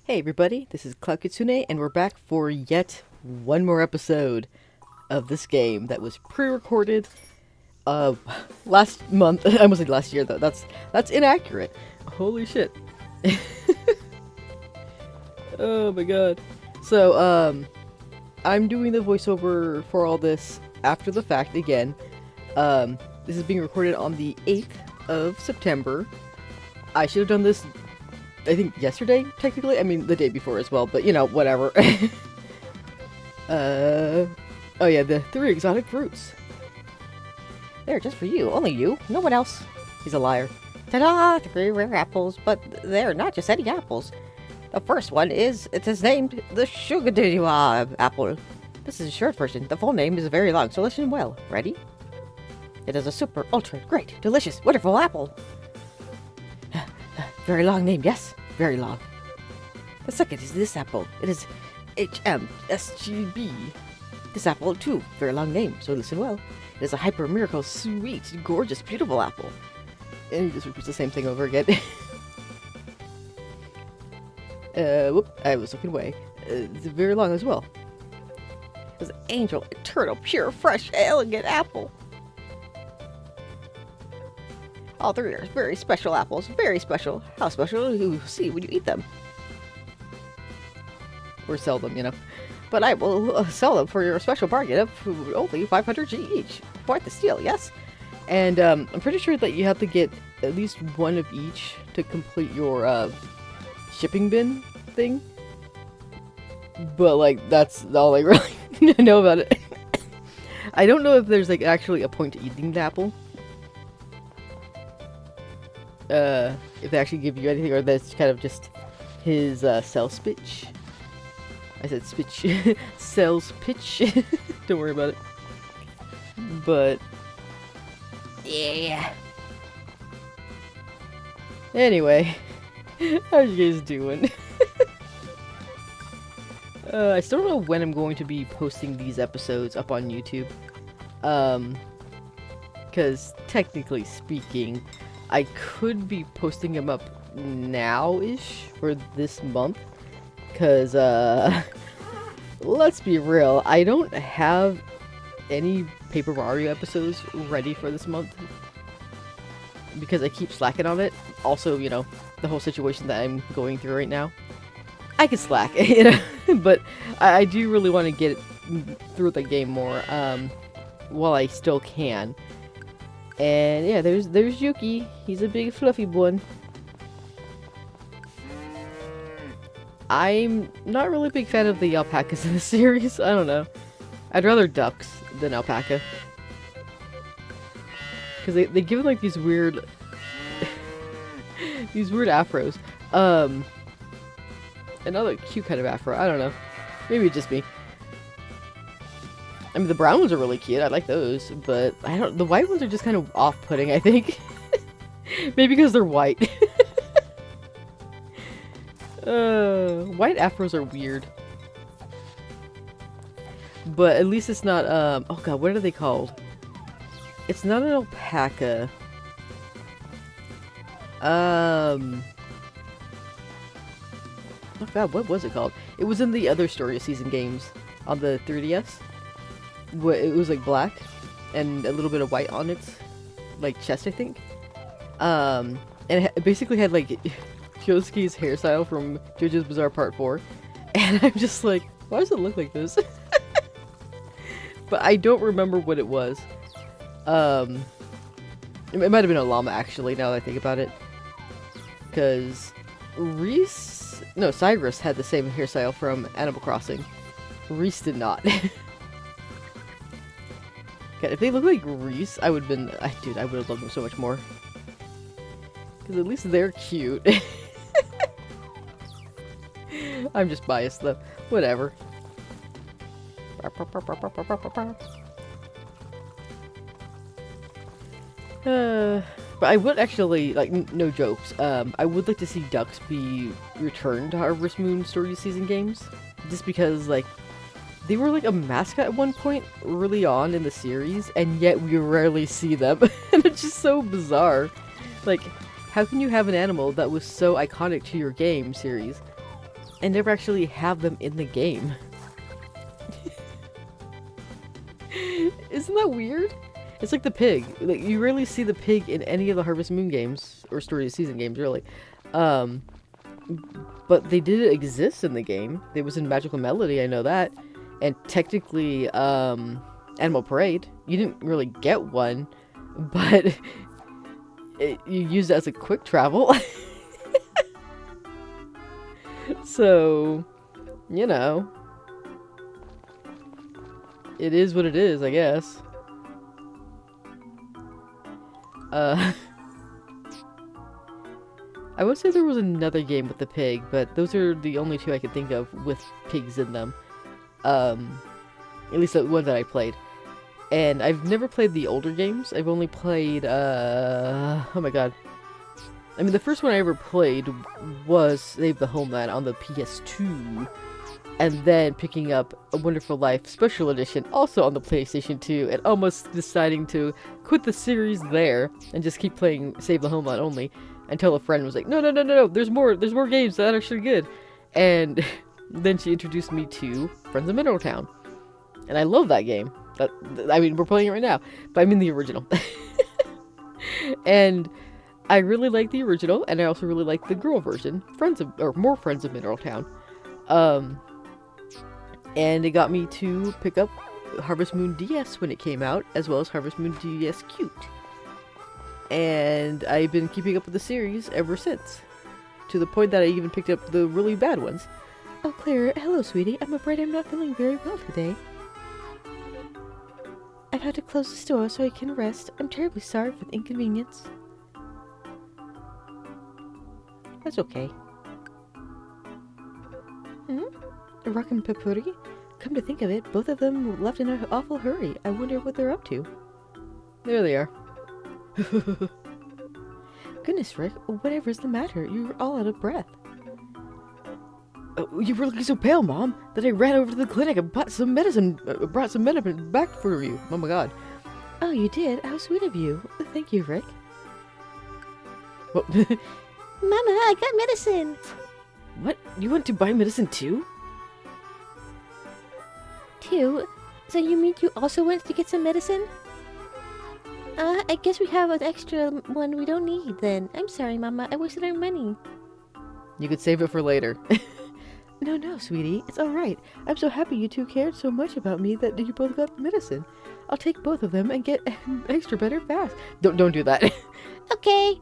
Hey everybody, this is Kitsune, and we're back for yet one more episode of this game that was pre-recorded last month. I almost said last year though. That's inaccurate. Holy shit. Oh my god. So I'm doing the voiceover for all this after the fact again. This is being recorded on the 8th of September. I should have done this I think yesterday, technically. I mean, the day before as well, but you know, whatever. Oh yeah, the 3 exotic fruits. They're just for you, only you, no one else. He's a liar. Ta-da! 3 rare apples, but they're not just any apples. The first one it is named the Sugar Daddy apple. This is a short version. The full name is very long, so listen well. Ready? It is a super, ultra, great, delicious, wonderful apple. Very long name, yes? Very long. The second is this apple. It is HMSGB. This apple, too, very long name, so listen well. It is a hyper miracle, sweet, gorgeous, beautiful apple. And he just repeats the same thing over again. Whoop, I was looking away. It's very long as well. It's an angel, eternal, pure, fresh, elegant apple. All 3 are very special apples. Very special. How special you'll see when you eat them. Or sell them, you know. But I will sell them for your special bargain of only 500 G each. Quite the steal, yes? And I'm pretty sure that you have to get at least one of each to complete your shipping bin thing. But, like, that's all I really know about it. I don't know if there's, like, actually a point to eating the apple. If they actually give you anything, or that's kind of just his sales pitch. I said spitch. Sales pitch. Don't worry about it. But yeah. Anyway, how you guys doing? I still don't know when I'm going to be posting these episodes up on YouTube. Because technically speaking, I could be posting them up now-ish for this month, because, let's be real, I don't have any Paper Mario episodes ready for this month, because I keep slacking on it. Also, you know, the whole situation that I'm going through right now. I can slack, you know, but I do really want to get through the game more, while I still can. And yeah, there's Yuki. He's a big fluffy one. I'm not really a big fan of the alpacas in the series. I don't know. I'd rather ducks than alpaca. Because they give them like these weird these weird afros. Another cute kind of afro. I don't know. Maybe it's just me. I mean, the brown ones are really cute. I like those, but the white ones are just kind of off-putting, I think. Maybe because they're white. White afros are weird. But at least it's not, oh god, what are they called? It's not an alpaca. Oh god, what was it called? It was in the other Story of Season games on the 3DS. It was like black and a little bit of white on its like chest, I think. And it basically had like Kyosuke's hairstyle from JoJo's Bizarre Part 4. And I'm just like, why does it look like this? But I don't remember what it was. It might have been a llama actually, now that I think about it. Because Cyrus had the same hairstyle from Animal Crossing. Reese did not. God, if they look like Reese, I would have been... dude, I would have loved them so much more. Because at least they're cute. I'm just biased, though. Whatever. But I would actually, like, no jokes, I would like to see ducks be returned to Harvest Moon Story Season games. Just because, like, they were like a mascot at one point early on in the series, and yet we rarely see them. And it's just so bizarre. Like, how can you have an animal that was so iconic to your game series, and never actually have them in the game. Isn't that weird? It's like the pig. Like, you rarely see the pig in any of the Harvest Moon games, or Story of the Season games, really. But they did exist in the game. It was in Magical Melody, I know that. And technically, Animal Parade. You didn't really get one, but you used it as a quick travel. So, you know, it is what it is, I guess. I would say there was another game with the pig, but those are the only two I could think of with pigs in them. At least the ones that I played. And I've never played the older games. I've only played, oh my god. I mean, the first one I ever played was Save the Homeland on the PS2. And then picking up A Wonderful Life Special Edition, also on the PlayStation 2, and almost deciding to quit the series there and just keep playing Save the Homeland only, until a friend was like, no, there's more games that are actually good. And then she introduced me to Friends of Mineral Town. And I love that game. I mean, we're playing it right now, but I mean the original. And I really like the original, and I also really like the girl version, more Friends of Mineral Town. And it got me to pick up Harvest Moon DS when it came out, as well as Harvest Moon DS Cute. And I've been keeping up with the series ever since, to the point that I even picked up the really bad ones. Oh, Claire, hello, sweetie. I'm afraid I'm not feeling very well today. I've had to close the store so I can rest. I'm terribly sorry for the inconvenience. That's okay. Rock and Papuri? Come to think of it, both of them left in an awful hurry. I wonder what they're up to. There they are. Goodness, Rick, whatever's the matter? You're all out of breath. You were looking so pale, Mom, that I ran over to the clinic and brought some medicine back for you. Oh my god. Oh, you did? How sweet of you. Thank you, Rick. Well, Mama, I got medicine. What? You went to buy medicine too? So you mean you also went to get some medicine? I guess we have an extra one we don't need then. I'm sorry, Mama. I wasted our money. You could save it for later. No, sweetie. It's alright. I'm so happy you two cared so much about me that you both got medicine. I'll take both of them and get extra better fast. Don't do that. Okay.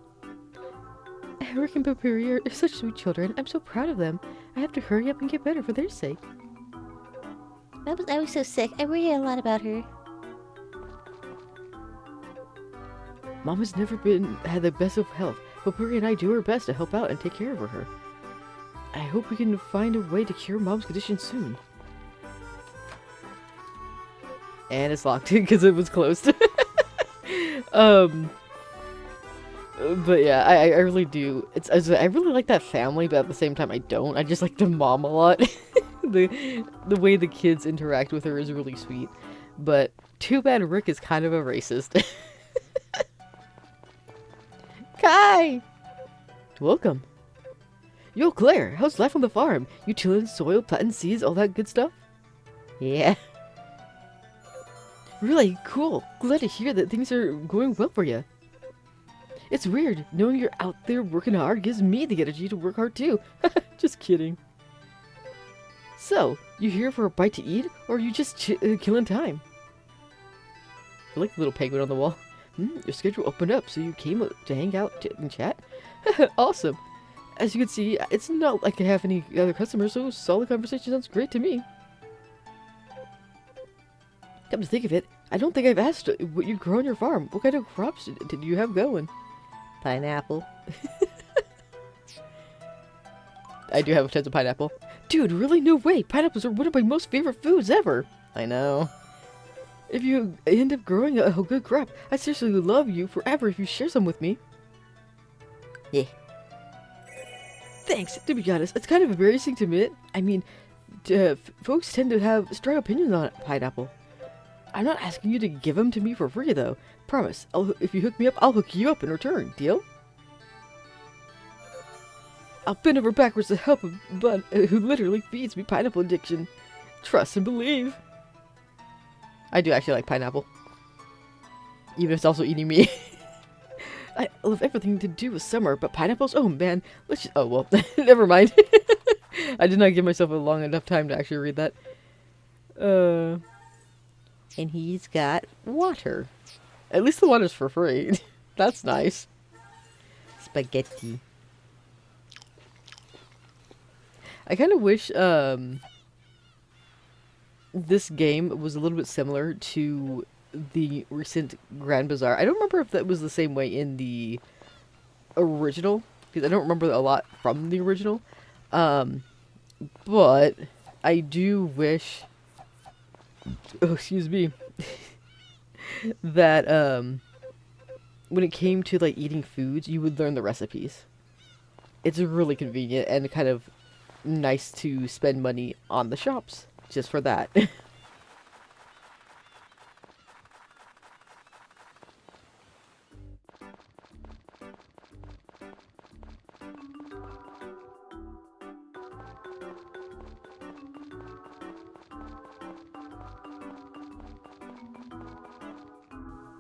Rick and Papuri are such sweet children. I'm so proud of them. I have to hurry up and get better for their sake. I was so sick. I worry a lot about her. Mom has never had the best of health, but Papuri and I do our best to help out and take care of her. I hope we can find a way to cure Mom's condition soon. And it's locked because it was closed. But yeah, I really do. I really like that family, but at the same time I don't. I just like the mom a lot. The way the kids interact with her is really sweet. But too bad Rick is kind of a racist. Kai! Welcome. Yo, Claire, how's life on the farm? You tilling soil, planting seeds, all that good stuff? Yeah. Really cool. Glad to hear that things are going well for you. It's weird. Knowing you're out there working hard gives me the energy to work hard too. Just kidding. So, you here for a bite to eat, or are you just killing time? I like the little penguin on the wall. Your schedule opened up, so you came to hang out and chat? Awesome. As you can see, it's not like I have any other customers, so solid conversation sounds great to me. Come to think of it, I don't think I've asked what you grow on your farm. What kind of crops did you have going? Pineapple. I do have tons of pineapple. Dude, really? No way. Pineapples are one of my most favorite foods ever. I know. If you end up growing a good crop, I'd seriously love you forever if you share some with me. Yeah. Thanks. To be honest, it's kind of embarrassing to admit. I mean, folks tend to have strong opinions on pineapple. I'm not asking you to give them to me for free, though. Promise. If you hook me up, I'll hook you up in return. Deal? I'll bend over backwards to help a bud who literally feeds me pineapple addiction. Trust and believe. I do actually like pineapple. Even if it's also eating me. I love everything to do with summer, but pineapples? Oh man, let's just— oh well, never mind. I did not give myself a long enough time to actually read that. And he's got water. At least the water's for free. That's nice. Spaghetti. I kind of wish this game was a little bit similar to the recent Grand Bazaar. I don't remember if that was the same way in the original, because I don't remember a lot from the original. But I do wish, oh, excuse me, that when it came to like eating foods, you would learn the recipes. It's really convenient and kind of nice to spend money on the shops just for that.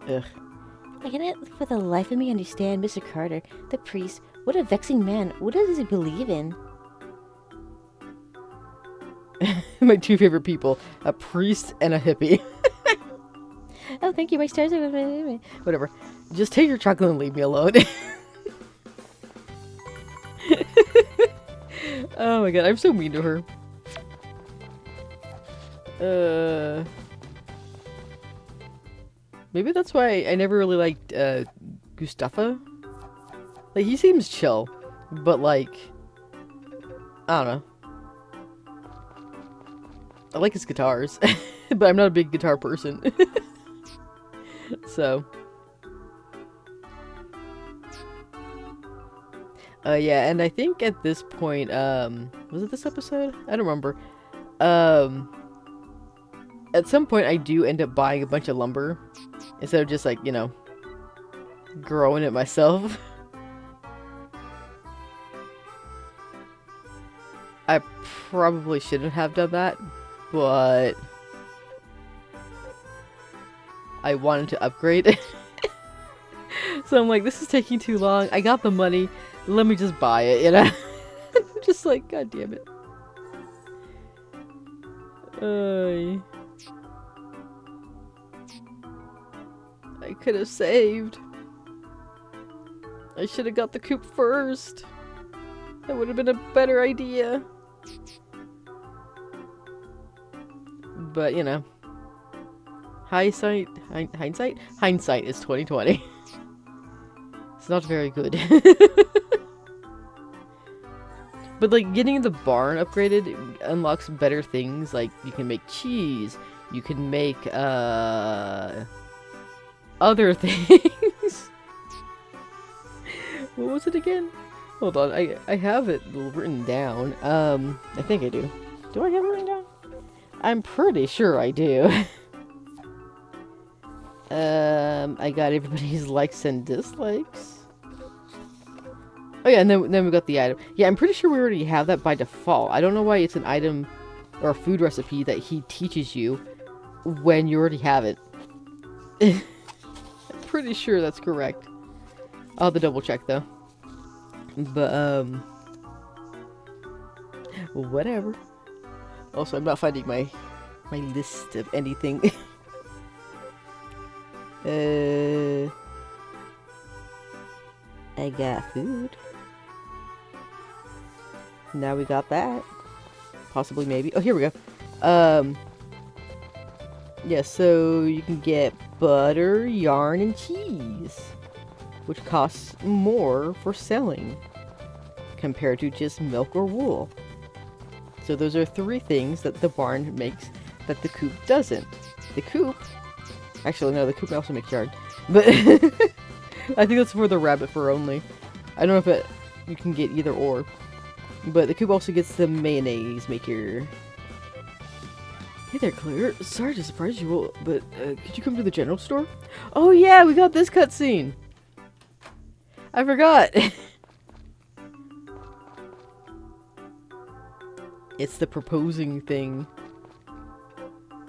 Ugh. I cannot for the life of me understand Mr. Carter, the priest. What a vexing man. What does he believe in? My two favorite people, a priest and a hippie. Oh, thank you, my stars are... Whatever. Just take your chocolate and leave me alone. Oh my god, I'm so mean to her. Maybe that's why I never really liked Gustafa. Like, he seems chill, but like, I don't know. I like his guitars, but I'm not a big guitar person. So. Yeah, and I think at this point, was it this episode? I don't remember. At some point I do end up buying a bunch of lumber, instead of just like, you know, growing it myself. I probably shouldn't have done that, but I wanted to upgrade. So I'm like, this is taking too long. I got the money. Let me just buy it, you know? Just like, god damn it. I could have saved. I should have got the coop first. That would have been a better idea. But, you know. Hindsight is 2020. It's not very good. But like getting the barn upgraded unlocks better things, like you can make cheese, you can make other things. What was it again? Hold on, I have it written down. I think I do. Do I have it written down? I'm pretty sure I do. I got everybody's likes and dislikes. Oh yeah, and then we got the item. Yeah, I'm pretty sure we already have that by default. I don't know why it's an item or a food recipe that he teaches you when you already have it. I'm pretty sure that's correct. I'll have to double check though. But whatever. Also, I'm not finding my list of anything. I got food. Now we got that. Possibly, maybe. Oh, here we go. Yeah, so you can get butter, yarn, and cheese, which costs more for selling compared to just milk or wool. So those are 3 things that the barn makes that the coop doesn't. The coop... Actually, no, the coop also makes yarn. But I think that's for the rabbit fur only. I don't know if you can get either or. But the coop also gets the mayonnaise maker. Hey there, Claire. Sorry to surprise you, but could you come to the general store? Oh yeah, we got this cutscene. I forgot. It's the proposing thing.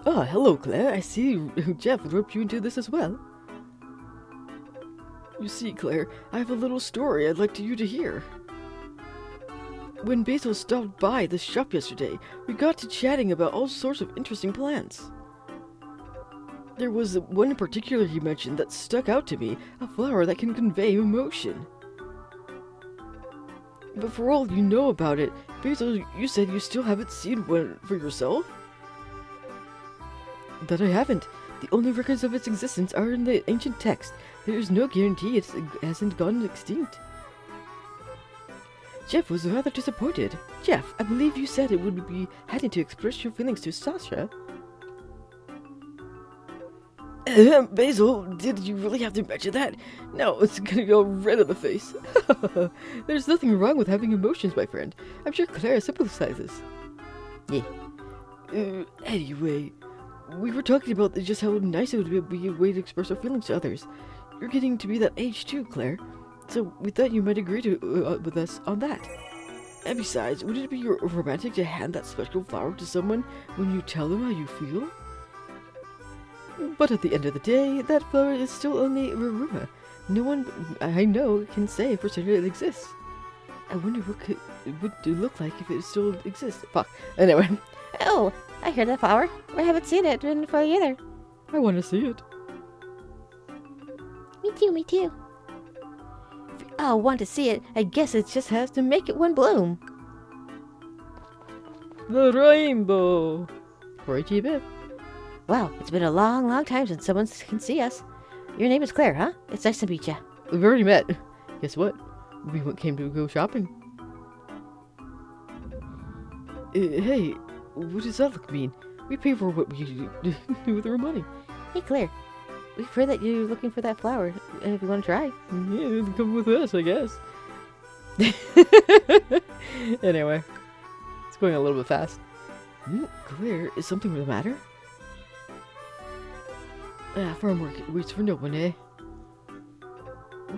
Oh, hello, Claire. I see Jeff roped you into this as well. You see, Claire, I have a little story I'd like you to hear. When Basil stopped by the shop yesterday, we got to chatting about all sorts of interesting plants. There was one in particular he mentioned that stuck out to me, a flower that can convey emotion. But for all you know about it, Basil, you said you still haven't seen one for yourself? That I haven't. The only records of its existence are in the ancient text. There is no guarantee it hasn't gone extinct. Jeff was rather disappointed. Jeff, I believe you said it would be handy to express your feelings to Sasha. Basil, did you really have to mention that? No, it's gonna go red in the face. There's nothing wrong with having emotions, my friend. I'm sure Clara sympathizes. Yeah. Anyway, we were talking about just how nice it would be a way to express our feelings to others. You're getting to be that age too, Claire. So we thought you might agree to with us on that. And besides, would it be romantic to hand that special flower to someone when you tell them how you feel? But at the end of the day, that flower is still only a rumor. No one I know can say for certain it exists. I wonder what it would look like if it still exists. Fuck. Anyway. Oh, I heard that flower. I haven't seen it before either. I want to see it. Me too. If you all want to see it, I guess it just has to make it one bloom. The rainbow. For HEB. Wow, it's been a long, long time since someone can see us. Your name is Claire, huh? It's nice to meet you. We've already met. Guess what? We came to go shopping. Hey, what does that look mean? We pay for what we do with our money. Hey, Claire. We've heard that you're looking for that flower. If you want to try. Yeah, come with us, I guess. Anyway, it's going a little bit fast. Claire, is something the matter? Farm work waits for no one, eh?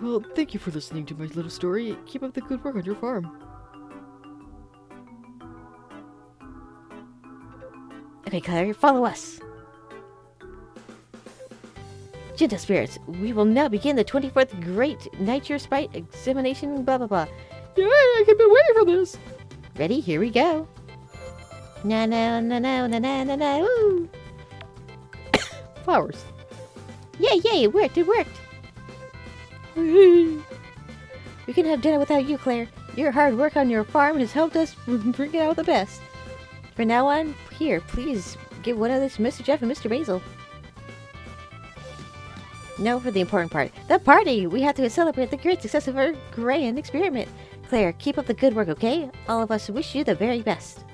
Well, thank you for listening to my little story. Keep up the good work on your farm. Okay, Claire, follow us. Gentle spirits, we will now begin the 24th Great Nature Sprite Examination, blah blah blah. Yeah, I have been waiting for this. Ready? Here we go. No, woo! Flowers. Yay, it worked, Hey. We can have dinner without you, Claire. Your hard work on your farm has helped us bring out the best. From now on, here, please give one of this to Mr. Jeff and Mr. Basil. Now for the important part. The party! We have to celebrate the great success of our grand experiment. Claire, keep up the good work, okay? All of us wish you the very best.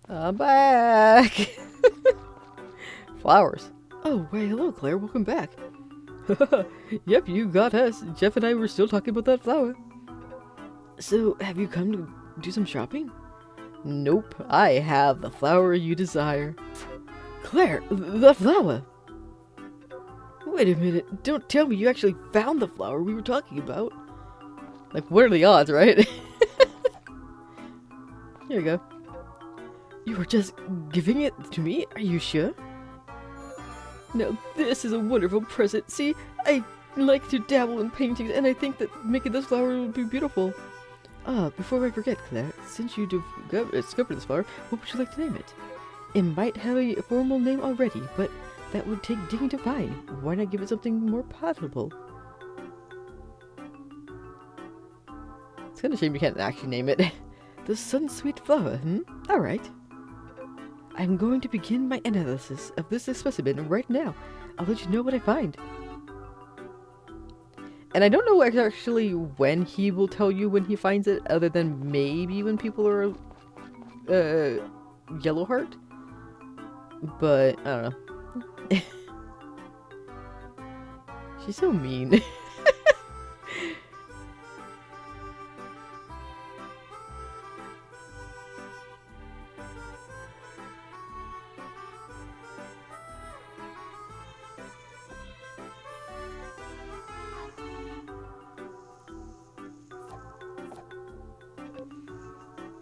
I'm back. Flowers. Oh, wait, hello, Claire. Welcome back. Yep, you got us. Jeff and I were still talking about that flower. So, have you come to do some shopping? Nope, I have the flower you desire. Claire, the flower! Wait a minute, don't tell me you actually found the flower we were talking about. Like, what are the odds, right? Here we go. You were just giving it to me? Are you sure? Now, this is a wonderful present. See, I like to dabble in paintings, and I think that making this flower would be beautiful. Before I forget, Claire, since you discovered this flower, what would you like to name it? It might have a formal name already, but that would take digging to find. Why not give it something more palatable? It's kind of a shame you can't actually name it. The Sunsweet Flower, Alright. I'm going to begin my analysis of this specimen right now. I'll let you know what I find. And I don't know actually when he will tell you when he finds it, other than maybe when people are yellow heart. But I don't know. She's so mean.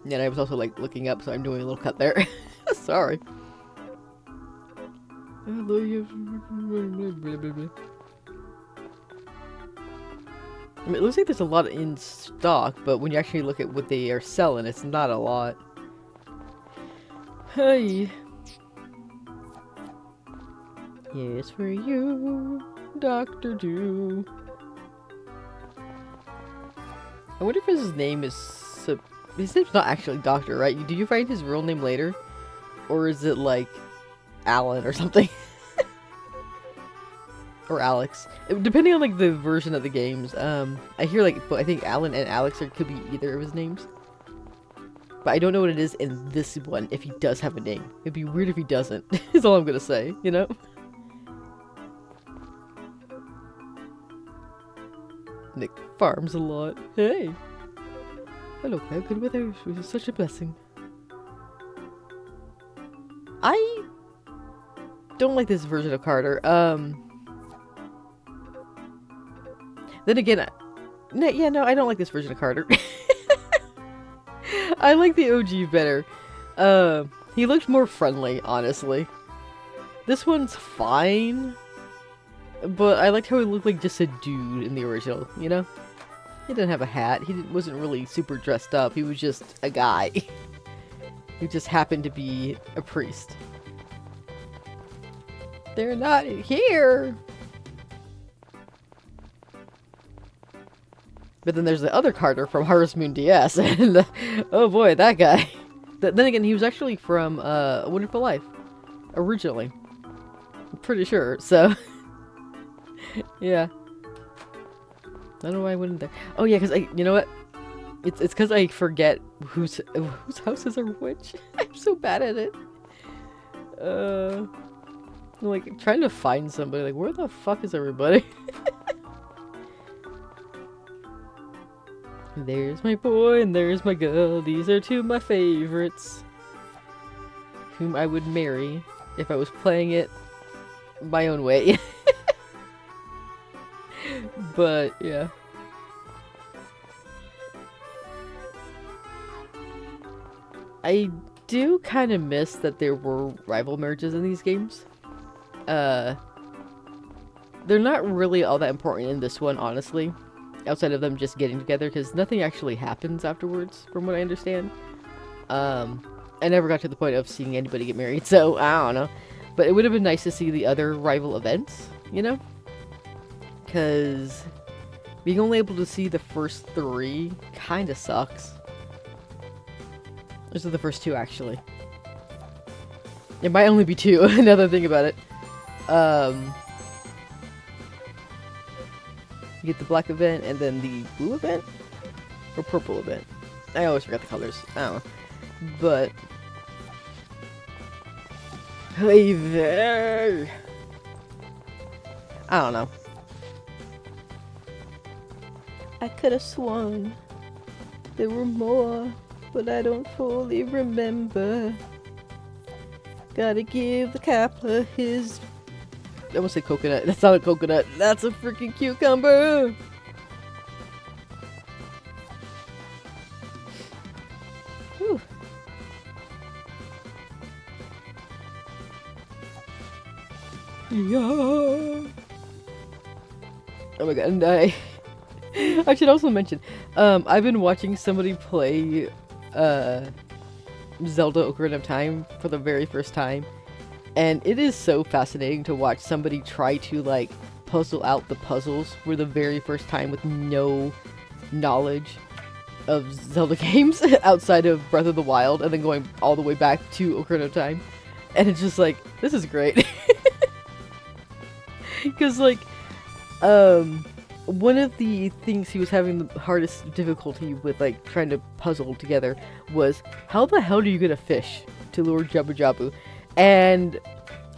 And I was also like looking up, so I'm doing a little cut there. Sorry. I mean, it looks like there's a lot in stock, but when you actually look at what they are selling, it's not a lot. Hey. Yes, for you, Dr. Do. I wonder if his name is... His name's not actually Doctor, right? Do you find his real name later? Or is it like Alan or something? Or Alex. Depending on like the version of the games. I hear like, I think Alan and Alex could be either of his names. But I don't know what it is in this one, if he does have a name. It'd be weird if he doesn't, is all I'm gonna say, you know? Nick farms a lot. Hey! Hello, Claire. Good weather. It was such a blessing. I don't like this version of Carter. Then again, no, I don't like this version of Carter. I like the OG better. He looked more friendly, honestly. This one's fine, but I liked how he looked like just a dude in the original, you know? He didn't have a hat. He wasn't really super dressed up. He was just a guy. Who just happened to be a priest. They're not here! But then there's the other Carter from Harvest Moon DS, and oh boy, that guy. Then again, he was actually from A Wonderful Life, originally. I'm pretty sure, so... yeah. I don't know why I went in there. Oh yeah, because you know what? It's because I forget whose houses are which. I'm so bad at it. I'm like trying to find somebody. Like, where the fuck is everybody? There's my boy and there's my girl. These are two of my favorites. Whom I would marry if I was playing it my own way. But, yeah. I do kind of miss that there were rival marriages in these games. They're not really all that important in this one, honestly. Outside of them just getting together, because nothing actually happens afterwards, from what I understand. I never got to the point of seeing anybody get married, so I don't know. But it would have been nice to see the other rival events, you know? Because being only able to see the first 3 kind of sucks. Those are the first 2, actually. It might only be 2, another thing about it. You get the black event and then the blue event? Or purple event? I always forget the colors. I don't know. But... hey there! I don't know. I could have sworn there were more, but I don't fully remember. Gotta give the Kappa his... I almost say coconut. That's not a coconut. That's a freaking cucumber! Whew. Yeah. Oh my god, and I should also mention, I've been watching somebody play Zelda Ocarina of Time for the very first time. And it is so fascinating to watch somebody try to, like, puzzle out the puzzles for the very first time with no knowledge of Zelda games outside of Breath of the Wild, and then going all the way back to Ocarina of Time. And it's just like, this is great. Because, like, one of the things he was having the hardest difficulty with, like, trying to puzzle together was, how the hell do you get a fish to lure Jabu Jabu? And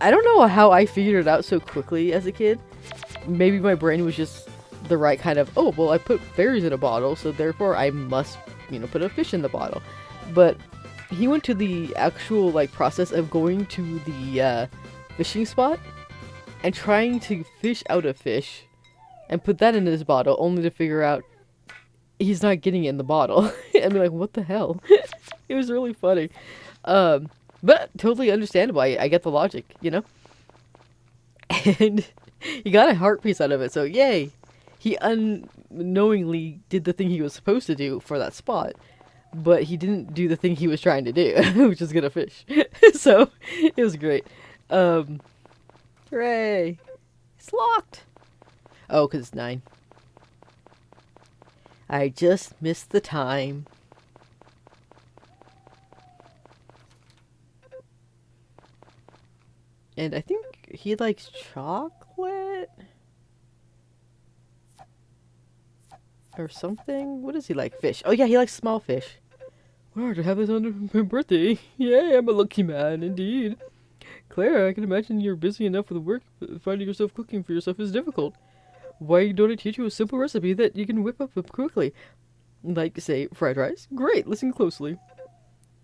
I don't know how I figured it out so quickly as a kid. Maybe my brain was just the right kind of, oh, well, I put berries in a bottle, so therefore I must, you know, put a fish in the bottle. But he went to the actual, like, process of going to the fishing spot and trying to fish out a fish and put that in his bottle, only to figure out he's not getting it in the bottle. I mean, like, what the hell? It was really funny. But totally understandable. I get the logic, you know? And he got a heart piece out of it, so yay! He unknowingly did the thing he was supposed to do for that spot, but he didn't do the thing he was trying to do, which is get a fish. So, it was great. Hooray! It's locked! Oh, because it's 9. I just missed the time. And I think he likes chocolate? Or something? What does he like? Fish. Oh yeah, he likes small fish. Wow, to have this on my birthday. Yay, I'm a lucky man, indeed. Claire, I can imagine you're busy enough with work, but finding yourself cooking for yourself is difficult. Why don't I teach you a simple recipe that you can whip up quickly? Like, say, fried rice? Great, listen closely.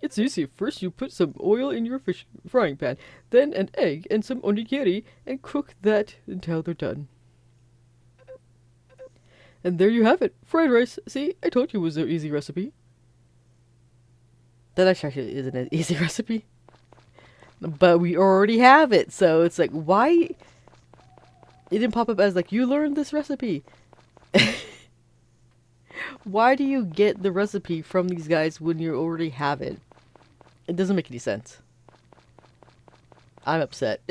It's easy. First, you put some oil in your fish frying pan, then an egg and some onigiri, and cook that until they're done. And there you have it, fried rice. See, I told you it was an easy recipe. That actually isn't an easy recipe. But we already have it, so it's like, why? It didn't pop up as like, you learned this recipe. Why do you get the recipe from these guys when you already have it? It doesn't make any sense. I'm upset.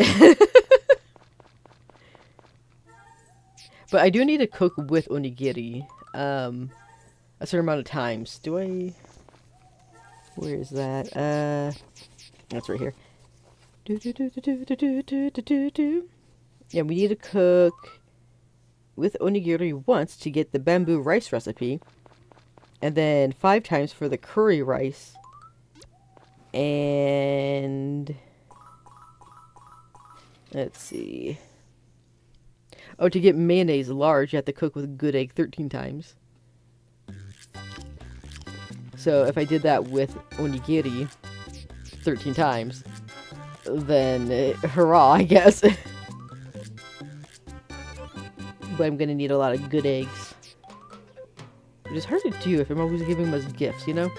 But I do need to cook with onigiri. A certain amount of times. Do I... Where is that? That's right here. Yeah, we need to cook with onigiri once to get the bamboo rice recipe. And then 5 times for the curry rice. And... let's see. Oh, to get mayonnaise large, you have to cook with good egg 13 times. So if I did that with onigiri 13 times, then hurrah, I guess. But I'm gonna need a lot of good eggs. Which is hard to do if I'm always giving them as gifts, you know?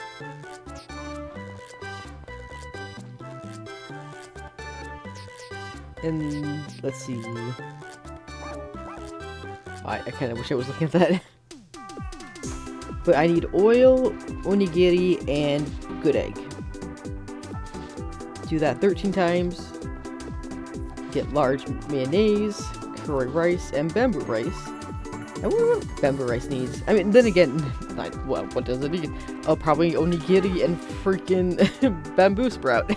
And let's see. I kind of wish I was looking at that. But I need oil, onigiri, and good egg. Do that 13 times. Get large mayonnaise, curry rice, and bamboo rice. I wonder what bamboo rice needs. I mean, then again, well, what does it need? Oh, probably onigiri and freaking bamboo sprout.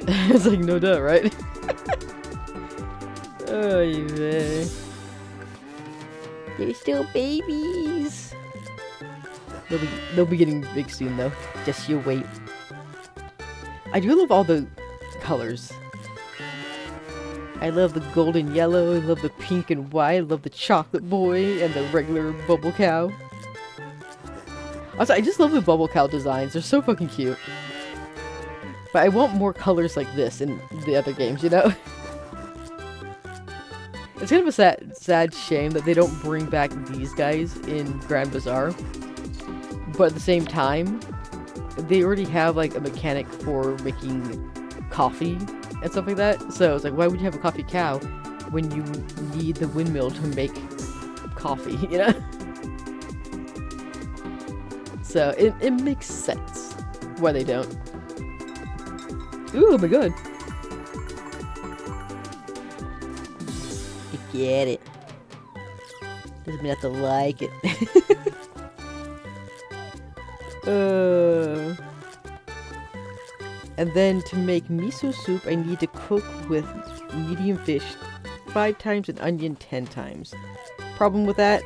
It's like, no duh, right? Oh, yeah. They're still babies. They'll be getting big soon, though. Just you wait. I do love all the colors. I love the golden yellow. I love the pink and white. I love the chocolate boy and the regular bubble cow. Also, I just love the bubble cow designs. They're so fucking cute. But I want more colors like this in the other games, you know? It's kind of a sad shame that they don't bring back these guys in Grand Bazaar. But at the same time, they already have like a mechanic for making coffee and stuff like that. So it's like, why would you have a coffee cow when you need the windmill to make coffee, you know? So it makes sense why they don't. Ooh, oh my god. You get it. Doesn't mean I have to like it. And then to make miso soup, I need to cook with medium fish 5 times and onion 10 times. Problem with that,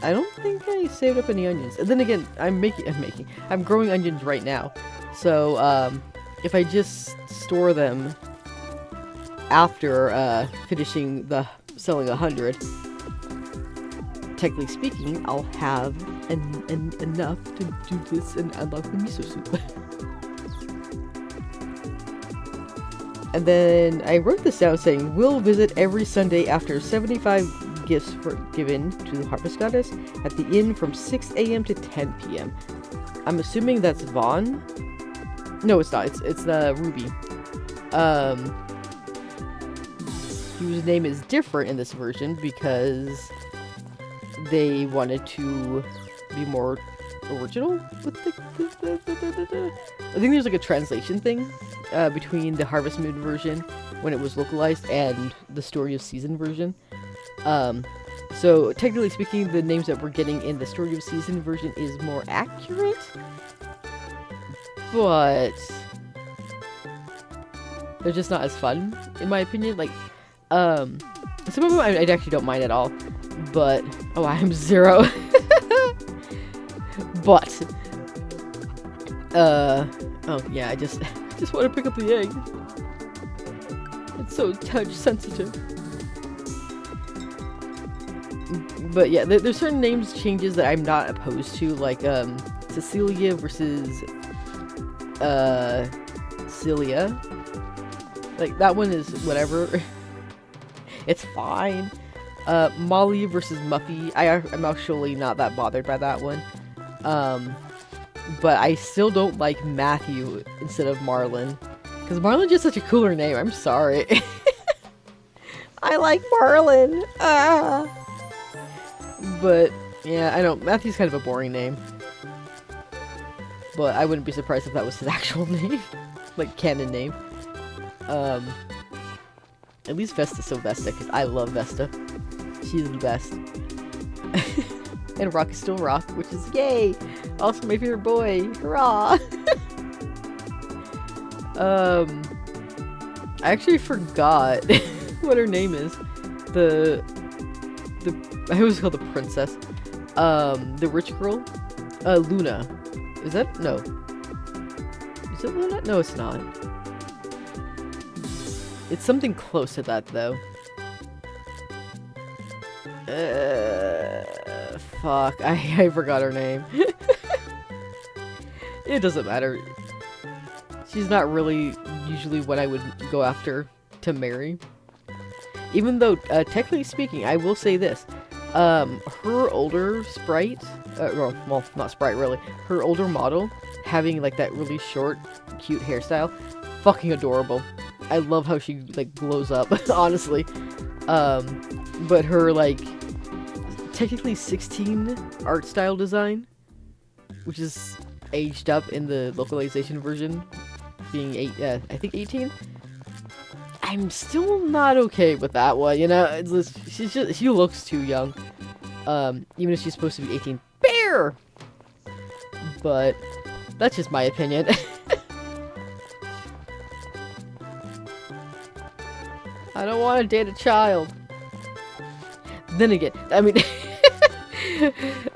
I don't think I saved up any onions. And then again, I'm growing onions right now. So, if I just store them after finishing selling 100, technically speaking, I'll have enough to do this and unlock the miso soup. And then I wrote this down saying, we'll visit every Sunday after 75 gifts given to the Harvest Goddess at the inn from 6 a.m. to 10 p.m. I'm assuming that's Vaughn. No, it's not. It's Ruby. Whose name is different in this version because they wanted to be more original with the I think there's like a translation thing between the Harvest Moon version when it was localized and the Story of Season version. So technically speaking, the names that we're getting in the Story of Season version is more accurate, but they're just not as fun in my opinion. Like some of them I actually don't mind at all, but oh, I'm Zero. But oh yeah, I just want to pick up the egg. It's so touch sensitive. But yeah, there's certain names changes that I'm not opposed to, like Cecilia versus Celia. Like that one is whatever. It's fine. Molly versus Muffy. I'm actually not that bothered by that one. But I still don't like Matthew instead of Marlon. Because Marlon's just such a cooler name. I'm sorry. I like Marlon. Ah. But, yeah, I know. Matthew's kind of a boring name. But I wouldn't be surprised if that was his actual name. Like, canon name. At least Vesta's so Vesta, because I love Vesta. She's the best. And Rock is still Rock, which is yay! Also my favorite boy! Hurrah! I actually forgot what her name is. I always call the princess. The rich girl? Luna. Is that? No. Is it Luna? No, it's not. It's something close to that, though. Fuck. I forgot her name. It doesn't matter. She's not really usually what I would go after to marry. Even though, technically speaking, I will say this. Her older sprite, well, not sprite really, her older model, having like that really short, cute hairstyle, fucking adorable. I love how she like glows up, honestly. But her like, technically 16 art style design, which is aged up in the localization version, being I think 18. I'm still not okay with that one, you know. She looks too young, even if she's supposed to be 18. Bear, but that's just my opinion. I don't want to date a child. Then again, I mean,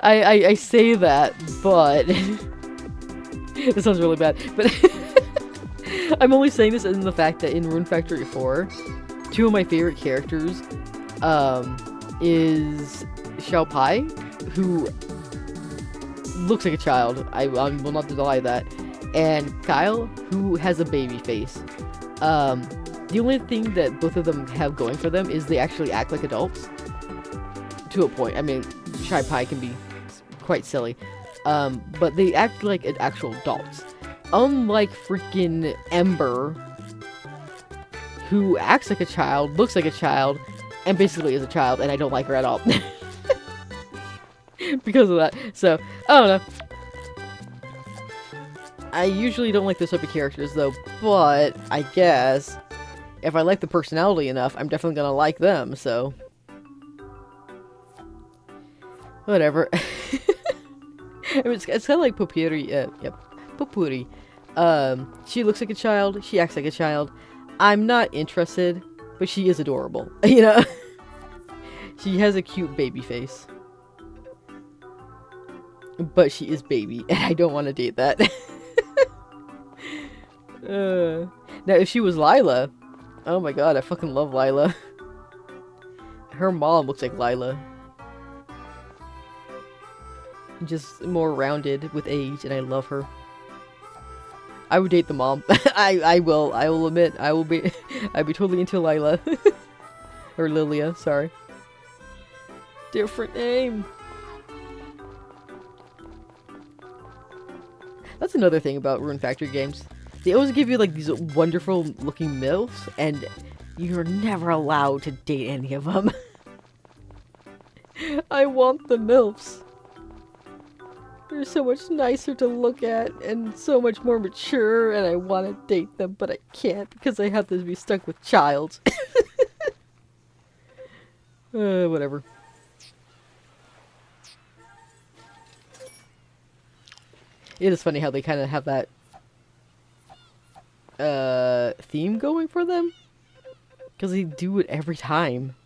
I say that, but this sounds really bad, but. I'm only saying this in the fact that in Rune Factory 4, two of my favorite characters is Xiao Pai, who looks like a child. I will not deny that, and Kyle, who has a baby face. The only thing that both of them have going for them is they actually act like adults. To a point. I mean, Xiao Pai can be quite silly, but they act like actual adults. Unlike freaking Ember, who acts like a child, looks like a child, and basically is a child, and I don't like her at all. Because of that. So, I don't know. I usually don't like this type of characters, though, but I guess if I like the personality enough, I'm definitely gonna like them, so. Whatever. I mean, it's kind of like Popuri, yep. Popuri. She looks like a child, she acts like a child. I'm not interested, but she is adorable, you know? She has a cute baby face. But she is baby, and I don't want to date that. Now, if she was Lila, oh my god, I fucking love Lila. Her mom looks like Lila. Just more rounded with age, and I love her. I would date the mom. I will admit, I'd be totally into Lila. Or Lillia, sorry. Different name. That's another thing about Rune Factory games. They always give you like these wonderful looking MILFs, and you're never allowed to date any of them. I want the MILFs. They're so much nicer to look at and so much more mature, and I want to date them, but I can't because I have to be stuck with child. Whatever. It is funny how they kind of have that theme going for them, because they do it every time.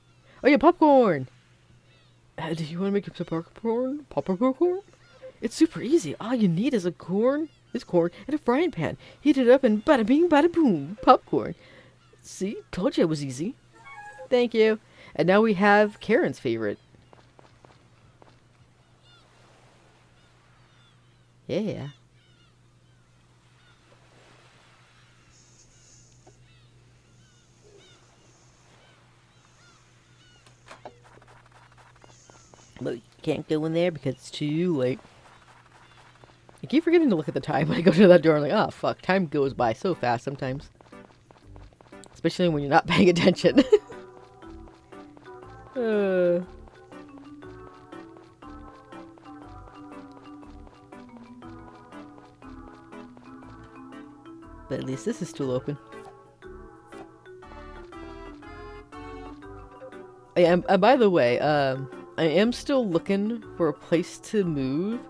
Oh yeah, popcorn! Do you want to make some popcorn? Popcorn? It's super easy. All you need is corn, and a frying pan. Heat it up and bada bing, bada boom, popcorn. See? Told you it was easy. Thank you. And now we have Karen's favorite. Yeah. But you can't go in there because it's too late. I keep forgetting to look at the time when I go to that door. I'm like, oh fuck, time goes by so fast sometimes. Especially when you're not paying attention. But at least this is still open. And by the way, I am still looking for a place to move.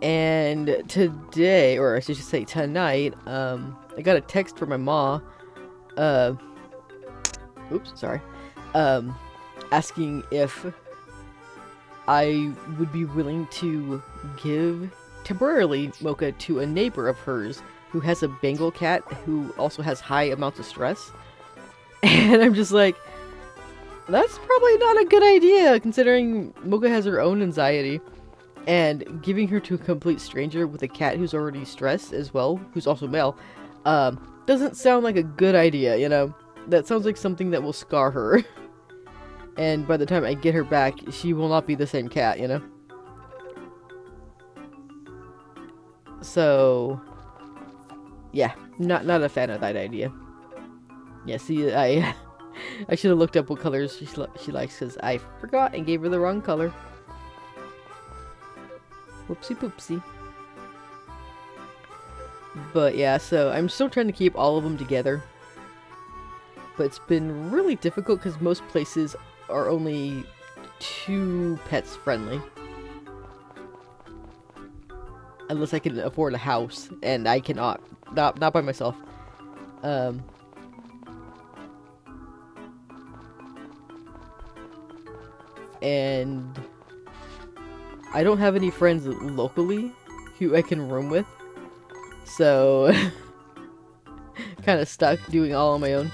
And today, or I should say tonight, I got a text from my ma. Oops, sorry. Asking if I would be willing to give temporarily Mocha to a neighbor of hers who has a Bengal cat who also has high amounts of stress. And I'm just like, that's probably not a good idea considering Mocha has her own anxiety. And giving her to a complete stranger with a cat who's already stressed as well, who's also male, doesn't sound like a good idea, you know? That sounds like something that will scar her. And by the time I get her back, she will not be the same cat, you know? So, yeah, not a fan of that idea. Yeah, see, I should have looked up what colors she likes, because I forgot and gave her the wrong color. Whoopsie poopsie. But yeah, so I'm still trying to keep all of them together. But it's been really difficult because most places are only 2 pets friendly. Unless I can afford a house, and I cannot. Not by myself. And I don't have any friends locally who I can room with. So kind of stuck doing all on my own.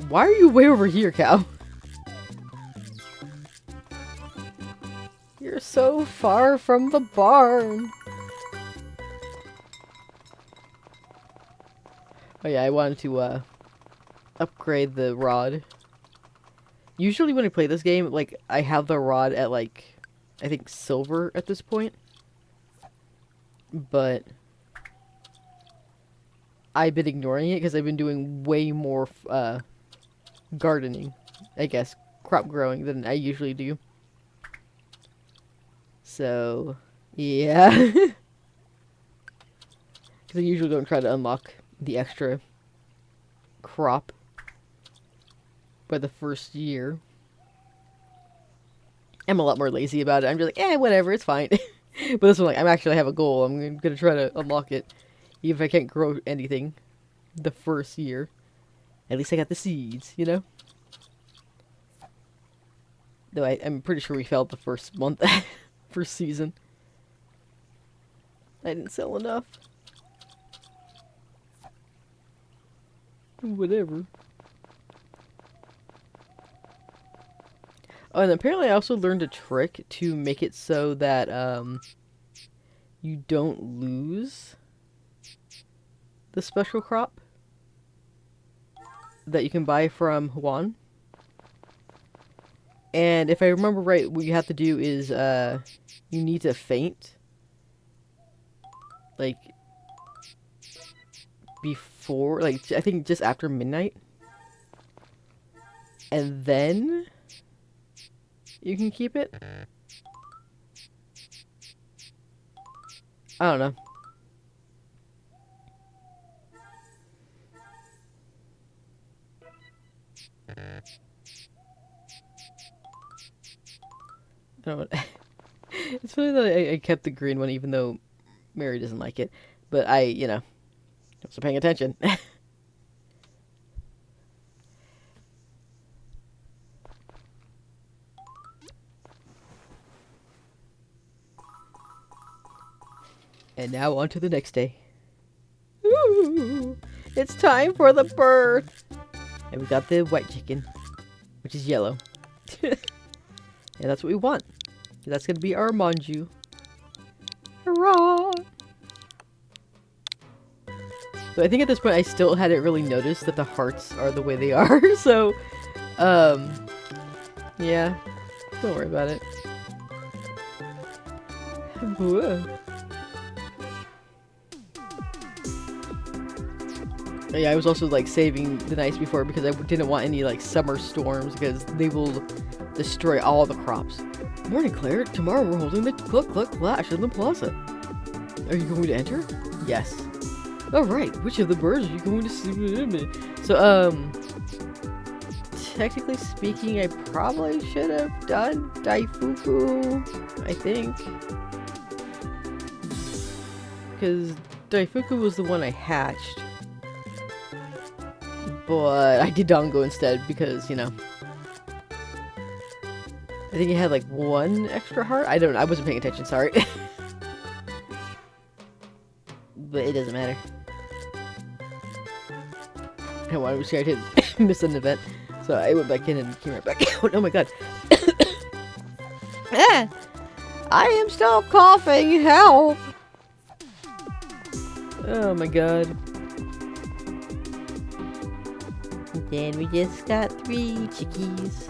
Why are you way over here, cow? You're so far from the barn. Oh yeah, I wanted to upgrade the rod. Usually when I play this game, like, I have the rod at, like, I think silver at this point. But I've been ignoring it because I've been doing way more gardening, I guess, crop growing than I usually do. So, yeah. Because I usually don't try to unlock the extra crop by the first year. I'm a lot more lazy about it. I'm just like, whatever, it's fine. But this one, like, I have a goal. I'm gonna try to unlock it. Even if I can't grow anything the first year. At least I got the seeds, you know? Though I'm pretty sure we failed the first month. First season. I didn't sell enough. Whatever. Oh, and apparently I also learned a trick to make it so that, you don't lose the special crop that you can buy from Juan. And if I remember right, what you have to do is you need to faint like before, like I think just after midnight, and then you can keep it. I don't know. I don't know. It's funny that I kept the green one even though Mary doesn't like it. But I, wasn't paying attention. And now on to the next day. Ooh, it's time for the birth! And we got the white chicken, which is yellow. And that's what we want. That's gonna be our manju. Hurrah! But I think at this point I still hadn't really noticed that the hearts are the way they are, so, yeah. Don't worry about it. Yeah, I was also like saving the nights before because I didn't want any like summer storms because they will destroy all the crops. Morning, Claire. Tomorrow we're holding the Cluck Cluck Clash in the plaza. Are you going to enter? Yes. Alright, which of the birds are you going to see? So, technically speaking, I probably should have done Daifuku, I think. Because Daifuku was the one I hatched. But I did Dango instead because, I think it had like one extra heart. I don't know. I wasn't paying attention. Sorry. But it doesn't matter. I wanted to see I didn't miss an event. So I went back in and came right back out. Oh my god. I am still coughing. Help. Oh my god. Then we just got 3 chickies.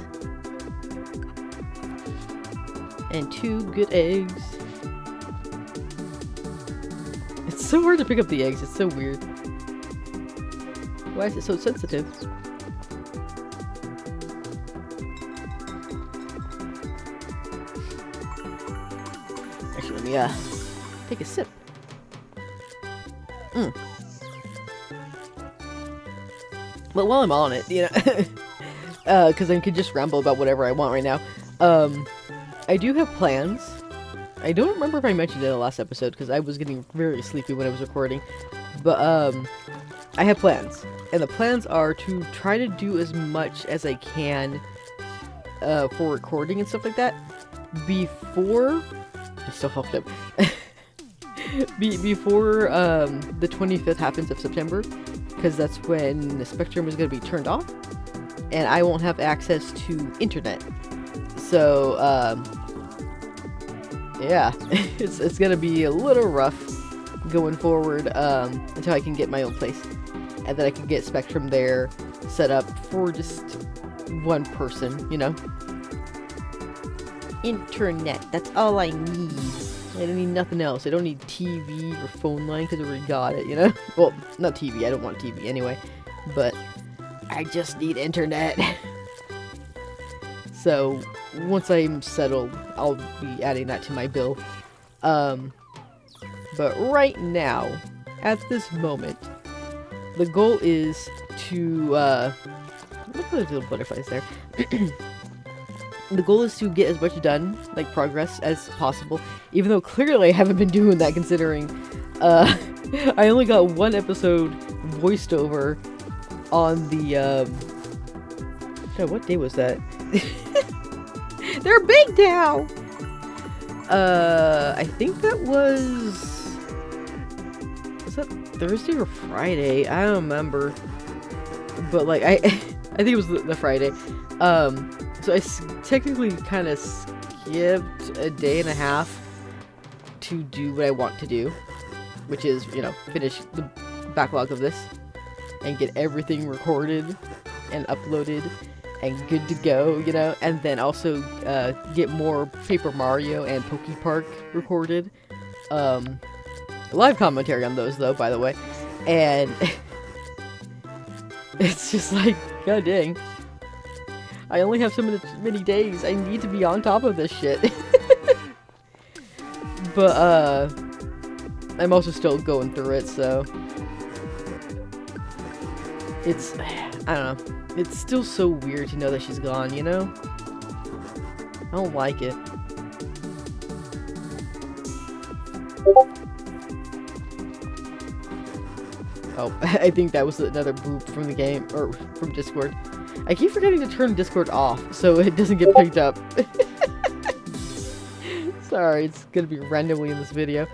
And 2 good eggs. It's so hard to pick up the eggs, it's so weird. Why is it so sensitive? Actually, let me take a sip. But while I'm on it, because I could just ramble about whatever I want right now. I do have plans. I don't remember if I mentioned it in the last episode because I was getting very sleepy when I was recording. But I have plans, and the plans are to try to do as much as I can for recording and stuff like that before. I still huffed up. Before the 25th happens of September. Because that's when the Spectrum is going to be turned off, and I won't have access to internet. So, yeah, it's going to be a little rough going forward until I can get my own place, and then I can get Spectrum there set up for just one person, Internet, that's all I need. I don't need nothing else. I don't need TV or phone line because I already got it, Well, not TV. I don't want TV anyway. But I just need internet. So, once I'm settled, I'll be adding that to my bill. But right now, at this moment, the goal is to, look at the little butterflies there. The goal is to get as much done, like progress, as possible. Even though clearly I haven't been doing that considering I only got 1 episode voiced over on the, God, what day was that? They're big now! I think that was that Thursday or Friday? I don't remember. But, like, I think it was the Friday. So I technically kind of skipped a day and a half to do what I want to do, which is, finish the backlog of this and get everything recorded and uploaded and good to go, you know, and then also get more Paper Mario and Poke Park recorded. Live commentary on those though, by the way, and it's just like, god dang, I only have so many days. I need to be on top of this shit. But I'm also still going through it, so it's, I don't know, it's still so weird to know that she's gone, you know? I don't like it. Oh, I think that was another boop from the game, or from Discord. I keep forgetting to turn Discord off, so it doesn't get picked up. Sorry, it's gonna be randomly in this video.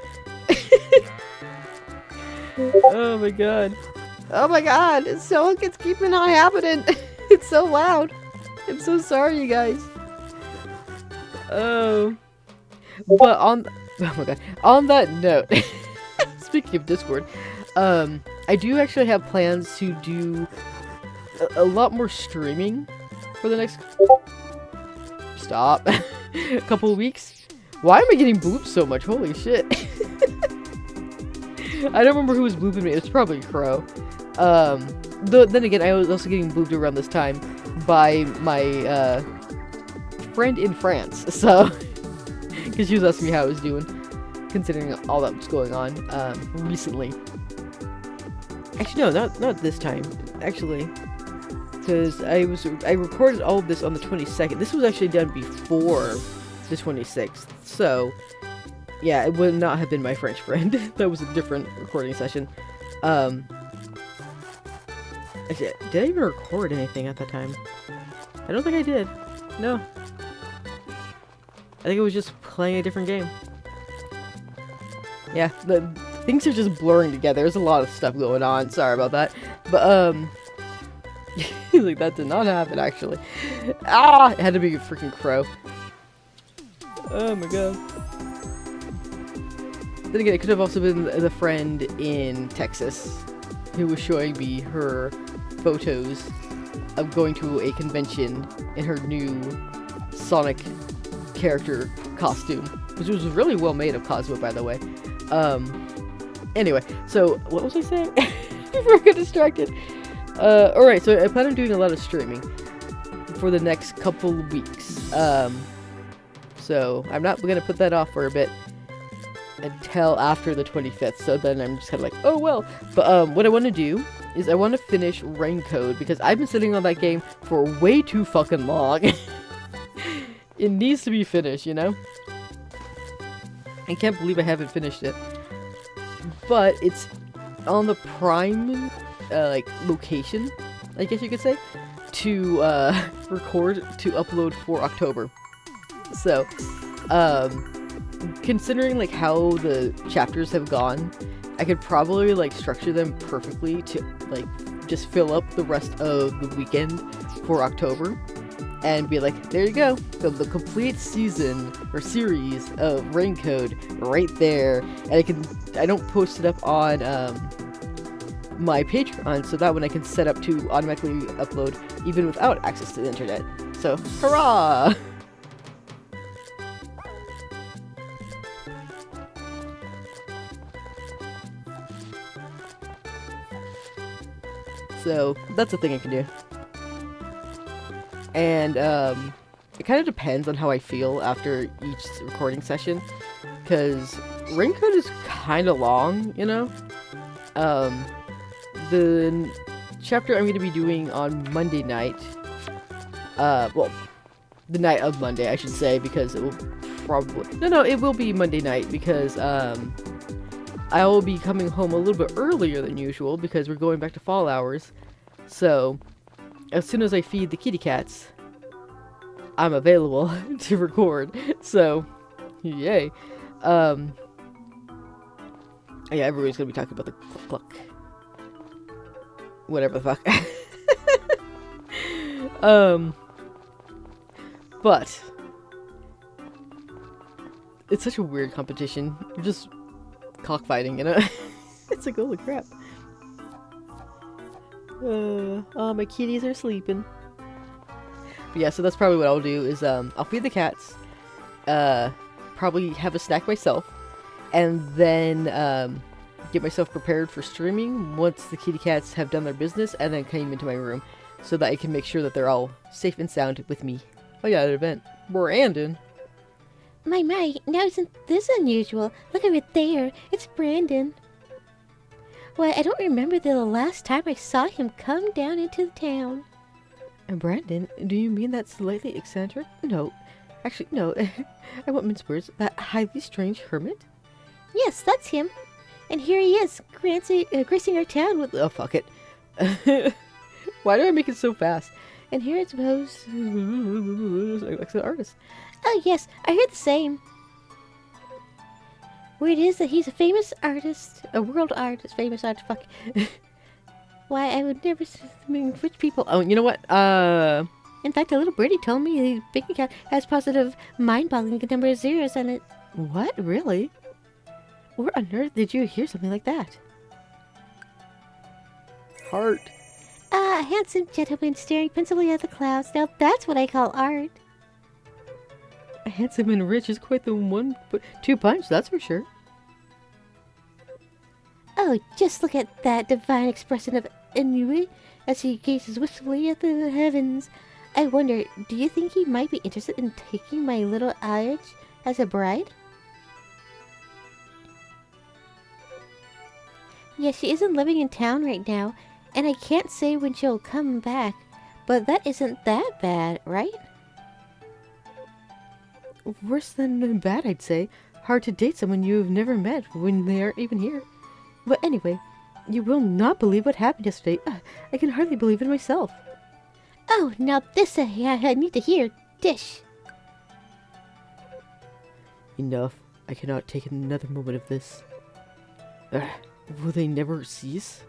Oh my god. Oh my god, it's keeping on happening. It's so loud. I'm so sorry, you guys. Oh. But oh my god. On that note, speaking of Discord, I do actually have plans to do a lot more streaming for the next couple of weeks. Why am I getting blooped so much? Holy shit. I don't remember who was blooping me. It's probably Crow. Then again, I was also getting blooped around this time by my friend in France. So, because she was asking me how I was doing, considering all that was going on recently. Actually, no, not this time. Actually, because I recorded all of this on the 22nd. This was actually done before the 26th. So, yeah, it would not have been my French friend. That was a different recording session. Actually, did I even record anything at that time? I don't think I did. No. I think it was just playing a different game. Yeah, the things are just blurring together. There's a lot of stuff going on. Sorry about that. But, like, that did not happen, actually. Ah! It had to be a freaking Crow. Oh my god. Then again, it could have also been the friend in Texas who was showing me her photos of going to a convention in her new Sonic character costume, which was really well made of Cosmo, by the way. Anyway, so what was I saying? Before I got distracted. Alright, so I plan on doing a lot of streaming for the next couple of weeks. So I'm not gonna put that off for a bit until after the 25th, so then I'm just kind of like, oh well. But what I want to do is I want to finish Raincode, because I've been sitting on that game for way too fucking long. It needs to be finished, you know? I can't believe I haven't finished it. But it's on the prime, like, location, I guess you could say, to, record, to upload for October. So, considering, like, how the chapters have gone, I could probably, like, structure them perfectly to, like, just fill up the rest of the weekend for October. And be like, there you go, the complete season or series of Raincode right there. And I don't post it up on my Patreon, so that one I can set up to automatically upload even without access to the internet. So, hurrah! So, that's a thing I can do. And, it kind of depends on how I feel after each recording session, because Raincode is kind of long, you know? The chapter I'm going to be doing on Monday night, well, the night of Monday, I should say, because it will probably, no, it will be Monday night, because, I will be coming home a little bit earlier than usual, because we're going back to fall hours, so as soon as I feed the kitty cats, I'm available to record. So, yay. Yeah, everybody's gonna be talking about the cluck. Whatever the fuck. But it's such a weird competition. You're just cockfighting, you know? It's like, holy crap. Oh, my kitties are sleeping. But yeah, so that's probably what I'll do is I'll feed the cats, probably have a snack myself, and then get myself prepared for streaming once the kitty cats have done their business, and then came into my room so that I can make sure that they're all safe and sound with me. Oh yeah, an event. Brandon. My, now isn't this unusual? Look over there. It's Brandon. Why, I don't remember the last time I saw him come down into the town. Brandon, do you mean that slightly eccentric? No. Actually, no. I won't mince words. That highly strange hermit? Yes, that's him. And here he is, gracing our town with... Oh, fuck it. Why do I make it so fast? And here it's Rose. Like the artist. Oh, yes, I heard the same. Word is that he's a famous artist. A world artist. Famous artist. Fuck. Why, I would never... I mean, which people... Oh, you know what? In fact, a little birdie told me the bank account has positive mind-boggling number of zeros on it. What? Really? Where on earth did you hear something like that? Heart. A handsome gentleman staring pensively at the clouds. Now that's what I call art. Handsome and rich is quite the 1-2 punch, that's for sure. Oh, just look at that divine expression of ennui as he gazes wistfully at the heavens. I wonder, do you think he might be interested in taking my little Ayaj as a bride? Yes, she isn't living in town right now, and I can't say when she'll come back, but that isn't that bad, right? Worse than bad, I'd say. Hard to date someone you've never met when they aren't even here. But anyway, you will not believe what happened yesterday. I can hardly believe it myself. Oh, now this I need to hear. Dish. Enough. I cannot take another moment of this. Will they never cease?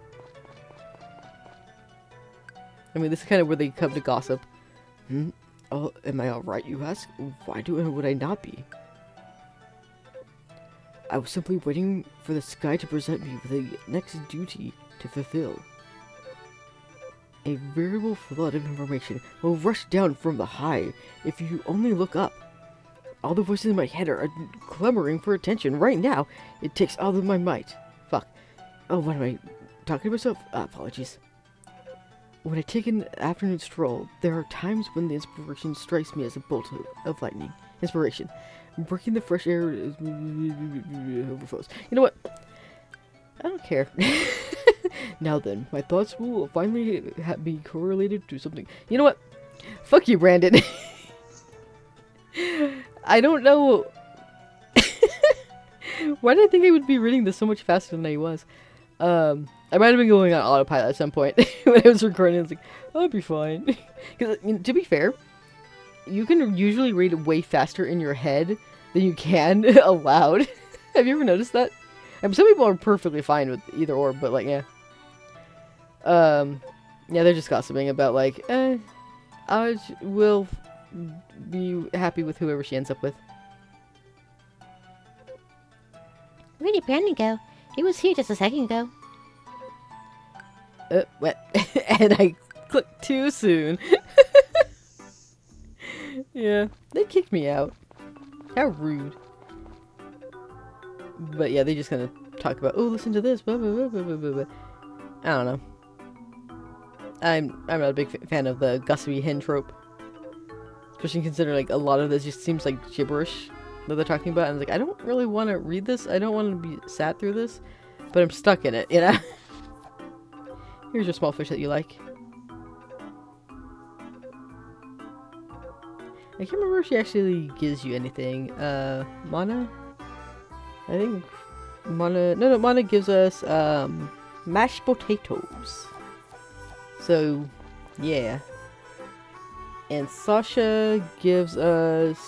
I mean, this is kind of where they come to gossip. Oh, am I alright, you ask? Why would I not be? I was simply waiting for the sky to present me with the next duty to fulfill. A veritable flood of information will rush down from the high if you only look up. All the voices in my head are clamoring for attention right now. It takes all of my might. Fuck. Oh, what am I talking to myself? Apologies. When I take an afternoon stroll, there are times when the inspiration strikes me as a bolt of lightning. Inspiration. Breaking the fresh air overflows. You know what? I don't care. Now then, my thoughts will finally be correlated to something. You know what? Fuck you, Brandon. I don't know. Why did I think I would be reading this so much faster than I was? I might have been going on autopilot at some point when I was recording. I was like, I'll be fine. Because, to be fair, you can usually read way faster in your head than you can aloud. Have you ever noticed that? I mean, some people are perfectly fine with either or, but like, yeah. Yeah, they're just gossiping about like, I will be happy with whoever she ends up with. Where did Brandon go? He was here just a second ago. What? And I clicked too soon. Yeah, they kicked me out. How rude. But yeah, they just kind of talk about, oh, listen to this, blah, blah, blah, blah, blah, blah. I don't know. I'm not a big fan of the gossipy hen trope. Especially considering like a lot of this just seems like gibberish that they're talking about. And it's like, I don't really want to read this. I don't want to be sat through this. But I'm stuck in it, you know? Here's your small fish that you like. I can't remember if she actually gives you anything. Mana? I think Mana... No, Mana gives us, mashed potatoes. So, yeah. And Sasha gives us...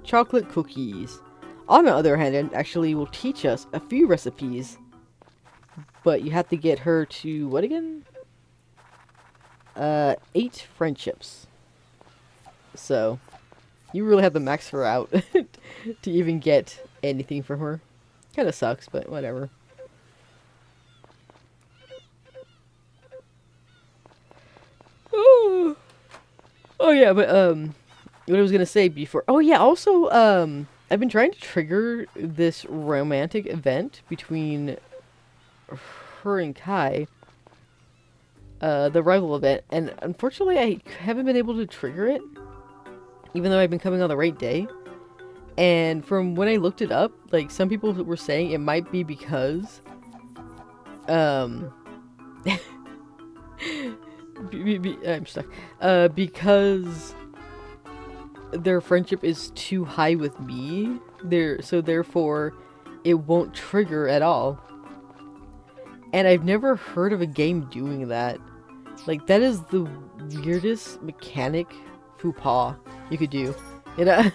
chocolate cookies. On the other hand, it actually will teach us a few recipes. But you have to get her to, what again? 8 friendships. So, you really have to max her out to even get anything from her. Kinda sucks, but whatever. Oh yeah, but what I was gonna say before. Oh yeah, also I've been trying to trigger this romantic event between her and Kai, the rival event, and unfortunately I haven't been able to trigger it, even though I've been coming on the right day. And from when I looked it up, like some people were saying it might be because I'm stuck. Because their friendship is too high with me. So therefore it won't trigger at all. And I've never heard of a game doing that. Like, that is the weirdest mechanic faux pas you could do. You know?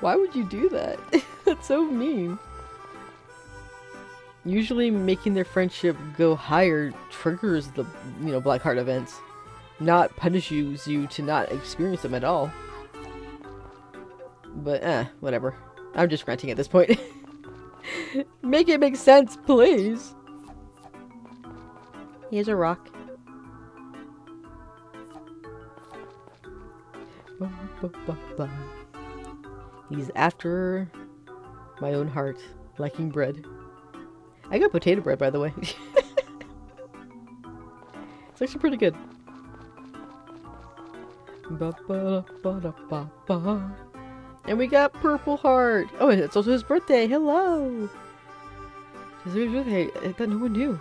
Why would you do that? That's so mean. Usually making their friendship go higher triggers the, black heart events. Not punishes you to not experience them at all. But, whatever. I'm just ranting at this point. Make it make sense, please. Here's a rock. He's after my own heart, liking bread. I got potato bread, by the way. It's actually pretty good. And we got Purple Heart. Oh, and it's also his birthday. Hello. It's his birthday. I thought no one knew.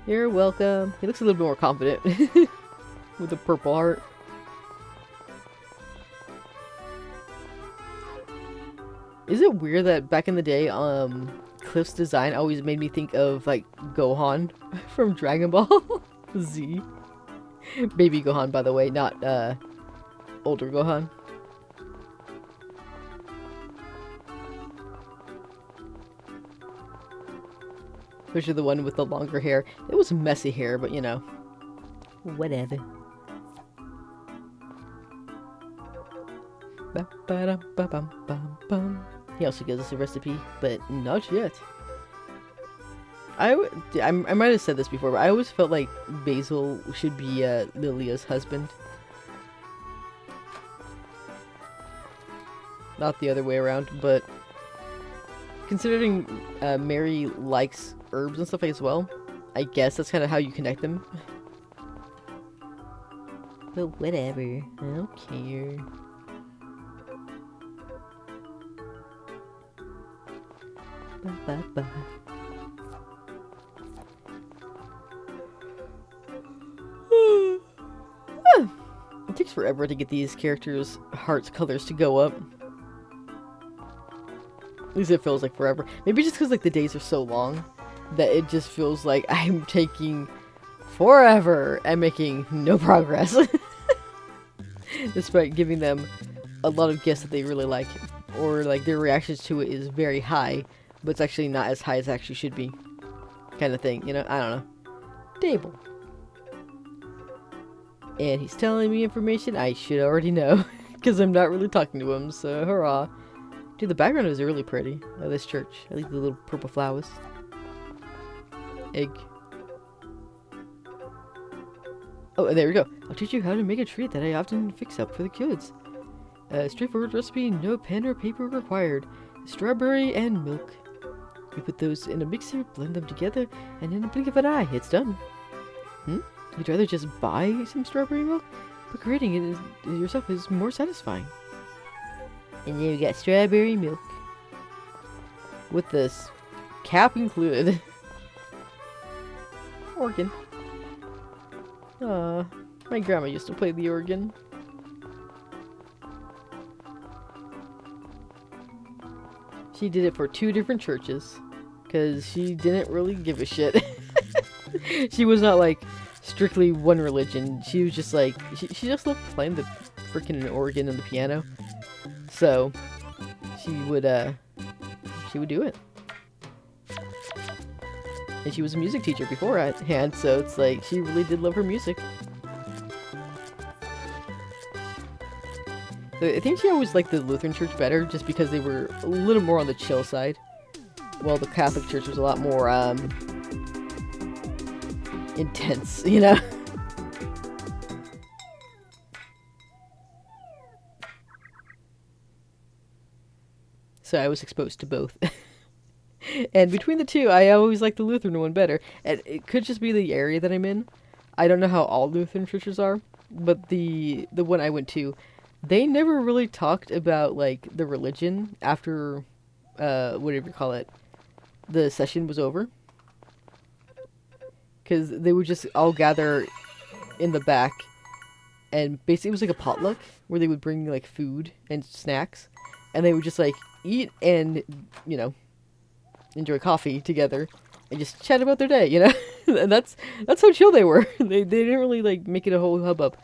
You're welcome. He looks a little bit more confident with the Purple Heart. Is it weird that back in the day, Cliff's design always made me think of, like, Gohan from Dragon Ball Z? Baby Gohan, by the way, not, older Gohan. Especially the one with the longer hair. It was messy hair, but, whatever. He also gives us a recipe, but not yet. I might have said this before, but I always felt like Basil should be Lillia's husband. Not the other way around, but considering Mary likes herbs and stuff as well, I guess that's kind of how you connect them. But whatever, I don't care. It takes forever to get these characters' hearts colors to go up. At least it feels like forever. Maybe just because like the days are so long that it just feels like I'm taking forever and making no progress. Despite giving them a lot of gifts that they really like, or like their reactions to it is very high, but it's actually not as high as it actually should be, kind of thing, I don't know. Table. And he's telling me information I should already know, because I'm not really talking to him, so hurrah. Dude, the background is really pretty of this church. I like the little purple flowers. Egg. Oh, and there we go. I'll teach you how to make a treat that I often fix up for the kids. Straightforward recipe, no pen or paper required. Strawberry and milk. You put those in a mixer, blend them together, and in a blink of an eye, it's done. You'd rather just buy some strawberry milk? But creating it yourself is more satisfying. And then we got strawberry milk. With this cap included. Organ. My grandma used to play the organ. She did it for 2 different churches. Because she didn't really give a shit. She was not like strictly one religion. She was just like, she just loved playing the freaking organ and the piano. So, she would do it. And she was a music teacher beforehand, so it's like, she really did love her music. So I think she always liked the Lutheran church better, just because they were a little more on the chill side. While the Catholic church was a lot more, intense, So I was exposed to both. And between the two, I always like the Lutheran one better. And it could just be the area that I'm in. I don't know how all Lutheran churches are, but the one I went to, they never really talked about like the religion after whatever you call it, the session was over. Because they would just all gather in the back, and basically it was like a potluck where they would bring like food and snacks, and they would just like eat and enjoy coffee together and just chat about their day. And that's how chill they were. They didn't really like make it a whole hubbub.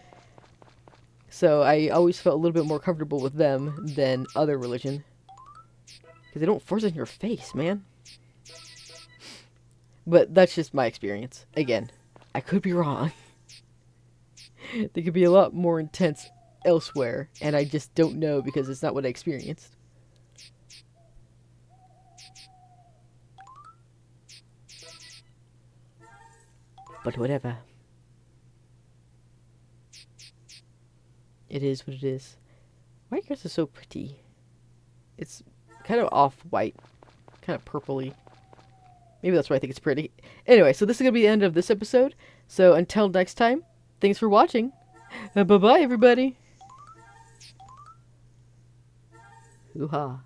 So I always felt a little bit more comfortable with them than other religion, because they don't force it in your face, man. But that's just my experience. Again, I could be wrong. They could be a lot more intense elsewhere, and I just don't know because it's not what I experienced. But whatever. It is what it is. White grass is so pretty. It's kind of off-white. Kind of purpley. Maybe that's why I think it's pretty. Anyway, so this is going to be the end of this episode. So until next time, thanks for watching. Bye-bye, everybody. Hoo-ha.